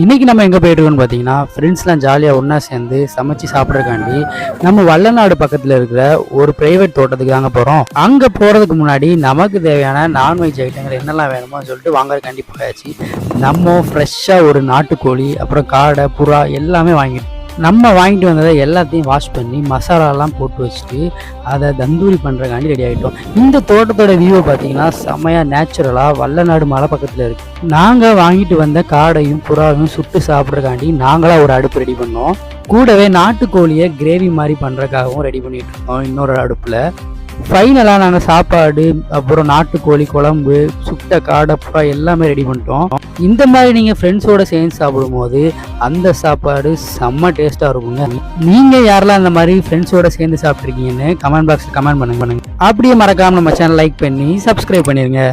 இன்றைக்கி நம்ம எங்கே போயிட்டுருக்கோன்னு பார்த்தீங்கன்னா ஃப்ரெண்ட்ஸ்லாம் ஜாலியாக ஒன்றா சேர்ந்து சமைச்சு சாப்பிட்றக்காண்டி நம்ம வல்லநாடு பக்கத்தில் இருக்கிற ஒரு ப்ரைவேட் தோட்டத்துக்கு தாங்க போகிறோம். அங்கே போகிறதுக்கு முன்னாடி நமக்கு தேவையான நான்வெஜ் ஐட்டங்கள் என்னெல்லாம் வேணுமோ சொல்லிட்டு வாங்குறதுக்காண்டி போயாச்சு. நம்ம ஃப்ரெஷ்ஷாக ஒரு நாட்டுக்கோழி, அப்புறம் காடை, புறா எல்லாமே வாங்கிட்டு வந்ததை எல்லாத்தையும் வாஷ் பண்ணி மசாலாலாம் போட்டு வச்சுட்டு அதை தந்தூரி பண்ணுறக்காண்டி ரெடி ஆகிட்டோம். இந்த தோட்டத்தோட வியூவை பார்த்தீங்கன்னா செம்மையாக நேச்சுரலாக வல்லநாடு மலை பக்கத்தில் இருக்குது. நாங்கள் வாங்கிட்டு வந்த காடையும் புறாவையும் சுட்டு சாப்பிட்றக்காண்டி நாங்களாக ஒரு அடுப்பு ரெடி பண்ணோம். கூடவே நாட்டுக்கோழியை கிரேவி மாதிரி பண்ணுறதுக்காகவும் ரெடி பண்ணிகிட்டு இருக்கோம் இன்னொரு அடுப்பில். ஃபைனலாக நாங்கள் சாப்பாடு, அப்புறம் நாட்டுக்கோழி குழம்பு, சுட்ட காடை, புறா எல்லாமே ரெடி பண்ணிட்டோம். இந்த மாதிரி நீங்கள் ஃப்ரெண்ட்ஸோடு சேர்ந்து சாப்பிடும்போது அந்த சாப்பாடு செம்ம டேஸ்ட்டாக இருக்குங்க. நீங்கள் யாரெல்லாம் அந்த மாதிரி ஃப்ரெண்ட்ஸோடு சேர்ந்து சாப்பிட்ருக்கீங்கன்னு கமெண்ட் பாக்ஸில் கமெண்ட் பண்ணுங்க. அப்படியே மறக்காமல் நம்ம சேனல் லைக் பண்ணி சப்ஸ்கிரைப் பண்ணிடுங்க.